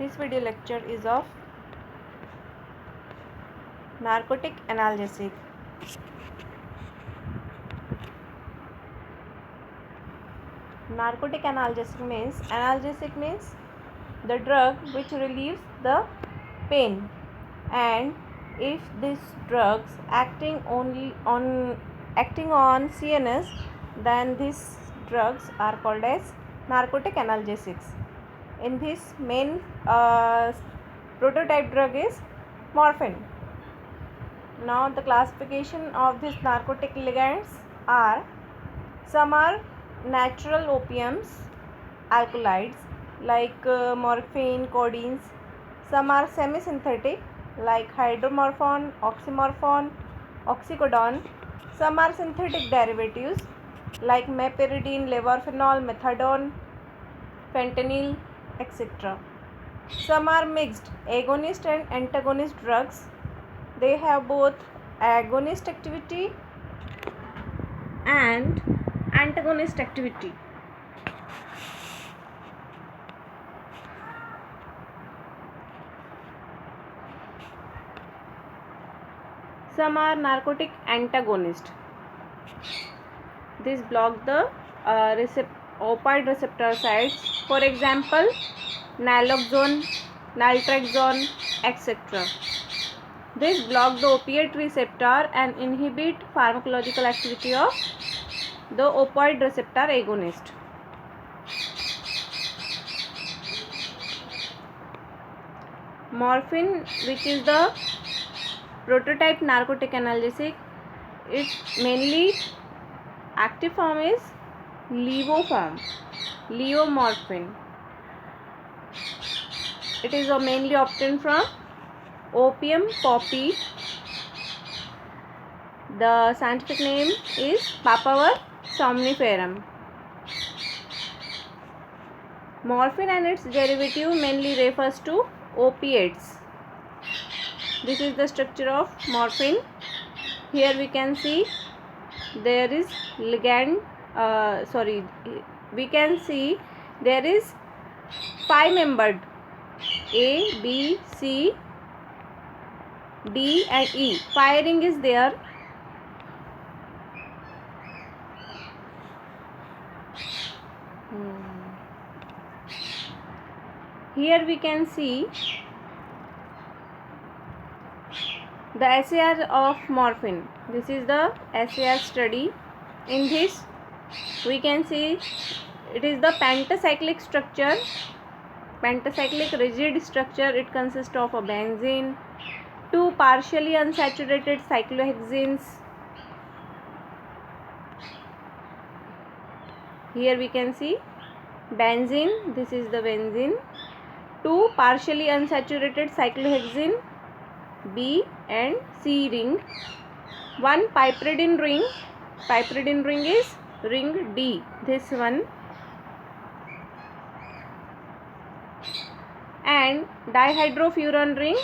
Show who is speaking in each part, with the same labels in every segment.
Speaker 1: This video lecture is of narcotic analgesic. Narcotic analgesic means the drug which relieves the pain, and if these drugs acting on CNS, then these drugs are called as narcotic analgesics. In this, main prototype drug is morphine. Now the classification of these narcotic ligands are: some are natural opiums, alkaloids like morphine, codeines. Some are semi-synthetic like hydromorphone, oxymorphone, oxycodone. Some are synthetic derivatives like meperidine, levorphenol, methadone, fentanyl, etc. Some are mixed agonist and antagonist drugs. They have both agonist activity and antagonist activity. Some are narcotic antagonist. These block the opioid receptor sites. For example, naloxone, naltrexone, etc. These block the opiate receptor and inhibit pharmacological activity of the opioid receptor agonist. Morphine, which is the prototype narcotic analgesic, its mainly active form is levo form, leomorphine. It is mainly obtained from opium poppy. The scientific name is Papaver somniferum. Morphine and its derivative mainly refers to opiates. This is the structure of morphine. Here we can see there is ligand. We can see there is 5-membered A, B, C, D and E. 5 ring is there. Here we can see the SAR of morphine. This is the SAR study. In this, we can see it is the pentacyclic structure, pentacyclic rigid structure. It consists of a benzene, 2 partially unsaturated cyclohexanes. Here we can see benzene. This is the benzene. 2 partially unsaturated cyclohexane, B and C ring. 1 piperidine ring. Piperidine ring is ring D. This one. And dihydrofuran ring,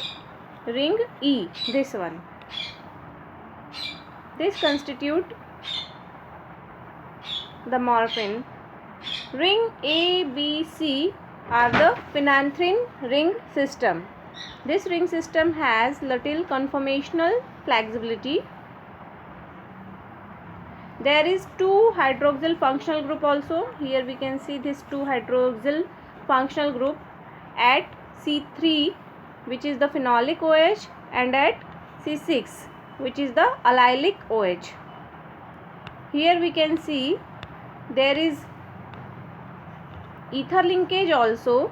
Speaker 1: ring E. This one. This constitute the morphine. Ring A, B, C are the phenanthrene ring system. This ring system has little conformational flexibility. There is 2 hydroxyl functional group also. Here we can see this 2 hydroxyl functional group at C3, which is the phenolic OH, and at C6, which is the allylic OH. Here we can see there is ether linkage also,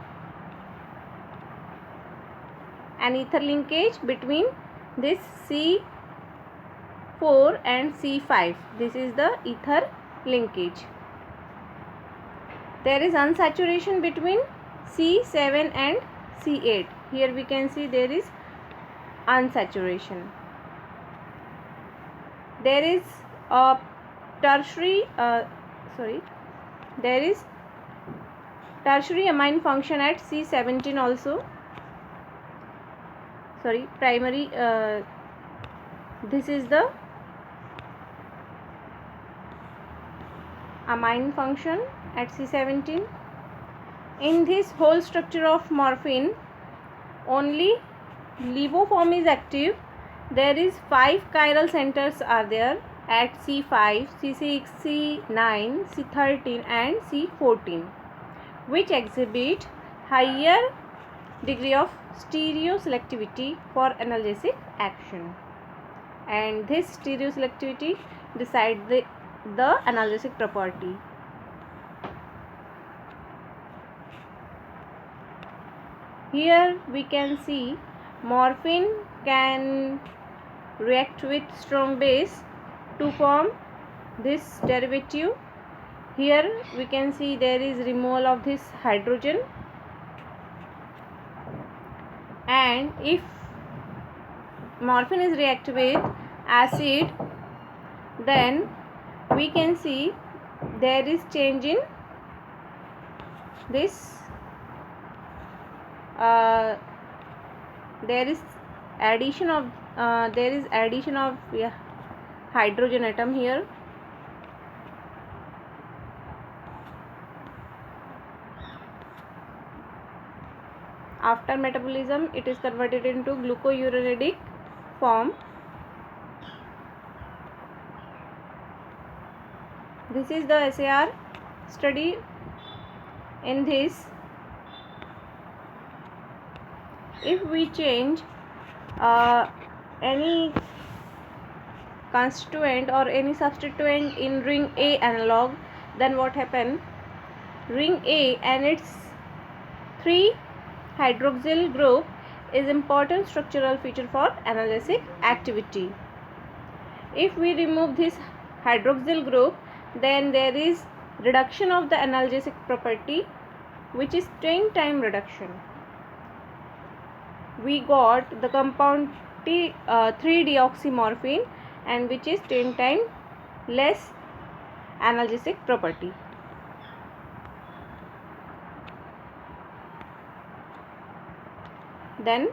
Speaker 1: an ether linkage between this C4 and C5. This is the ether linkage. There is unsaturation between C7 and C8. Here we can see there is unsaturation. There is a tertiary amine function at C17 also. Primary. This is the amine function at C17. In this whole structure of morphine, only levo form is active. There is 5 chiral centers are there at C5, C6, C9, C13 and C14, which exhibit higher degree of stereoselectivity for analgesic action, and this stereoselectivity decides the analgesic property. Here we can see morphine can react with strong base to form this derivative. Here we can see there is removal of this hydrogen, and if morphine is react with acid, then we can see there is change in this there is addition of hydrogen atom here. After metabolism, it is converted into glucouronidic form. This is the SAR study. In this, if we change any constituent or any substituent in ring A analog, then what happen? Ring A and its 3 hydroxyl group is important structural feature for analgesic activity. If we remove this hydroxyl group, then there is reduction of the analgesic property, which is 10 time reduction. We got the compound 3-deoxymorphine, and which is 10 time less analgesic property. Then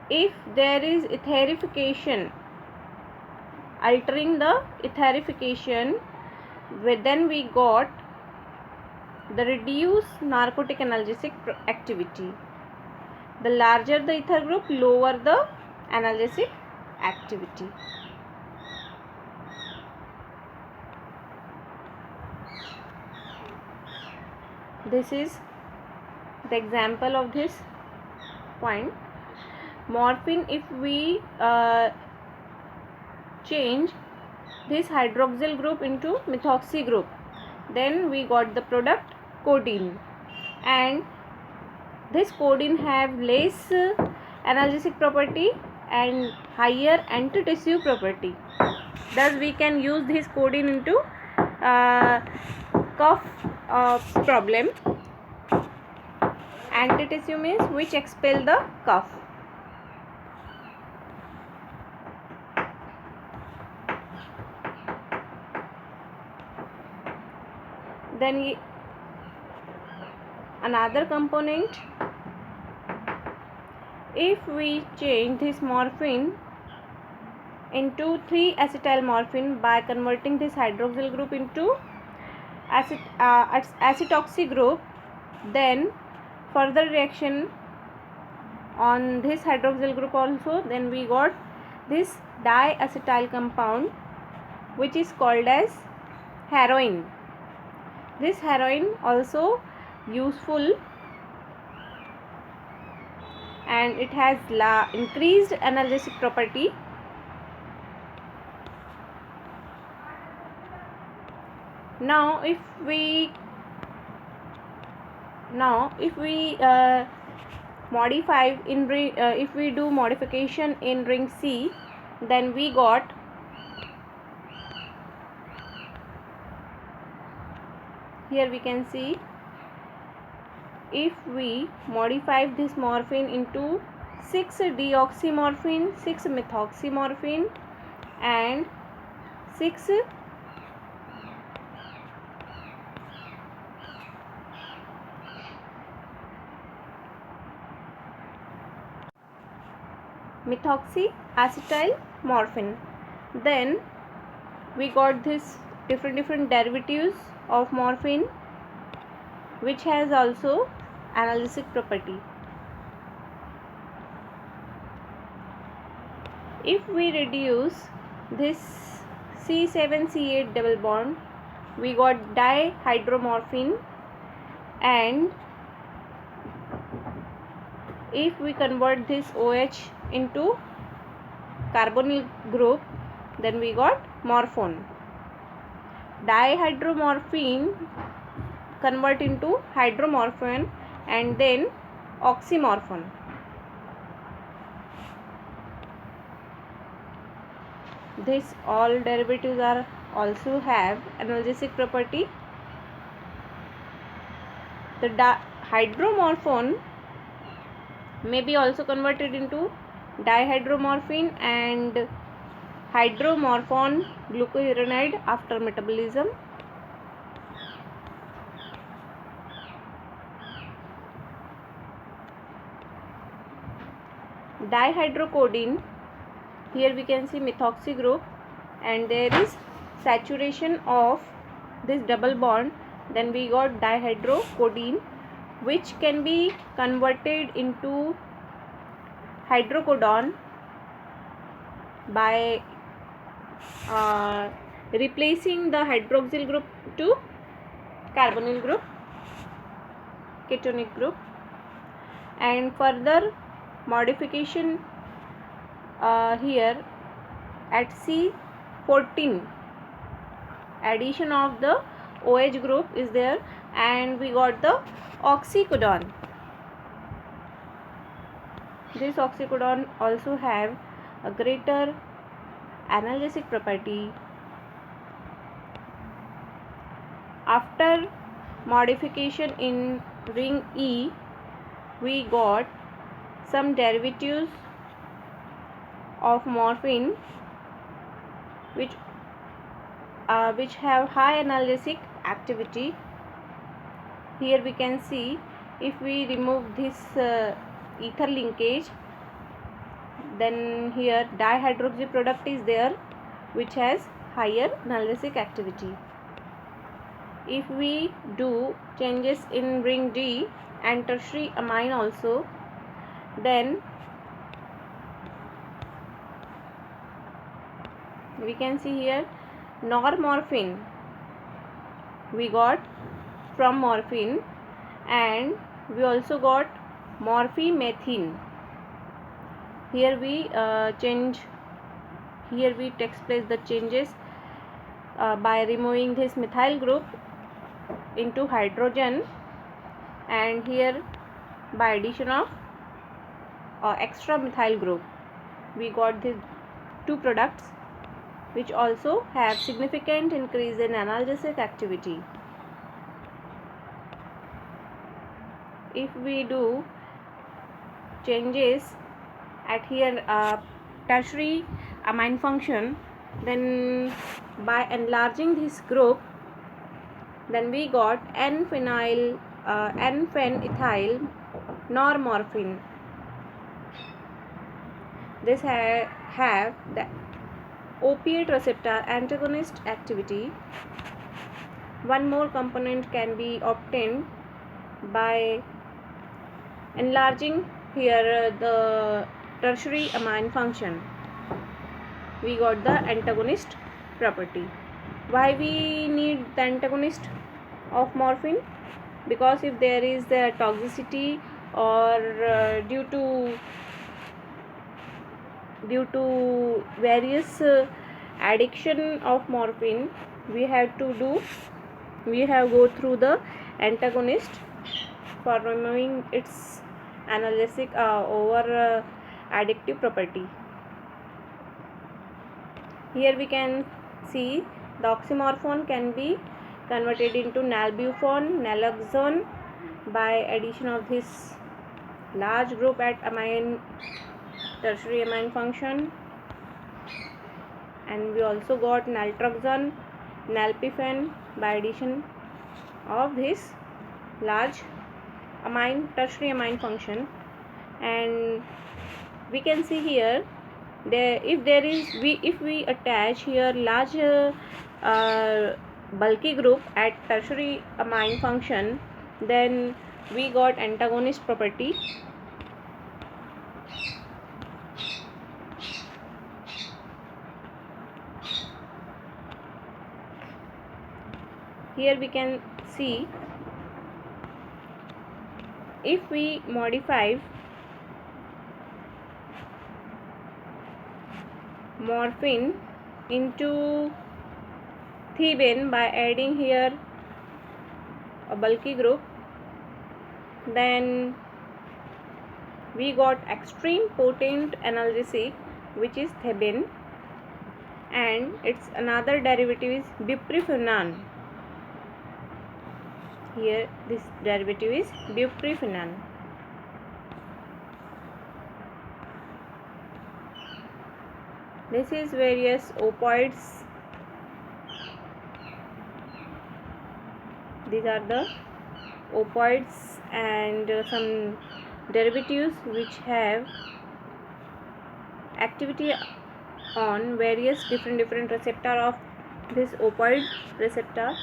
Speaker 1: if there is etherification, altering the etherification, then we got the reduced narcotic analgesic activity. The larger the ether group, lower the analgesic activity. This is the example of this point. Morphine, if we change this hydroxyl group into methoxy group, then we got the product codeine, and this codeine have less analgesic property and higher antitussive property. Thus we can use this codeine into cough problem. Antitussive means which expel the cough. Then another component, if we change this morphine into 3-acetyl morphine by converting this hydroxyl group into acetoxy group, then further reaction on this hydroxyl group also, then we got this diacetyl compound, which is called as heroin. This heroin also useful, and it has increased analgesic property. Now if we modify in ring, if we do modification in ring C, then we got here we can see, if we modify this morphine into 6-deoxymorphine, 6-methoxymorphine and 6 methoxyacetyl morphine, then we got this different derivatives of morphine, which has also analgesic property. If we reduce this C7C8 double bond, we got dihydromorphine, and if we convert this OH into carbonyl group, then we got morphone. Dihydromorphine convert into hydromorphone and then oxymorphone. This all derivatives are also have analgesic property. The hydromorphone may be also converted into dihydromorphine and hydromorphone glucuronide after metabolism. Dihydrocodone, here we can see methoxy group, and there is saturation of this double bond, then we got dihydrocodone, which can be converted into hydrocodone by replacing the hydroxyl group to carbonyl group, ketonic group, and further modification here at C14 addition of the OH group is there, and we got the oxycodone. This oxycodone also have a greater analgesic property. After modification in ring E, we got some derivatives of morphine which have high analgesic activity. Here we can see, if we remove this ether linkage, then here dihydroxy product is there which has higher analgesic activity. If we do changes in ring D and tertiary amine also, then we can see here normorphine we got from morphine, and we also got morphimethine. Here we takes place the changes by removing this methyl group into hydrogen, and here by addition of extra methyl group we got these two products which also have significant increase in analgesic activity. If we do changes at here tertiary amine function, then by enlarging this group, then we got N-phenyl N-phenethyl normorphine. This have the opiate receptor antagonist activity. One more component can be obtained by enlarging here the tertiary amine function. We got the antagonist property. Why we need the antagonist of morphine? Because if there is the toxicity or due to various addiction of morphine, we have go through the antagonist for removing its analgesic over addictive property. Here we can see the oxymorphone can be converted into nalbuphine, naloxone by addition of this large group at tertiary amine function, and we also got naltrexone, nalpifene by addition of this large tertiary amine function. And we can see here if we attach here large bulky group at tertiary amine function, Then we got antagonist property. Here we can see, if we modify morphine into thebane by adding here a bulky group, then we got extreme potent analgesic, which is thebane, and its another derivative is buprofenon. Here this derivative is buprofenon. This is various opioids. These are the opioids and some derivatives which have activity on various different receptor of this opioid receptor.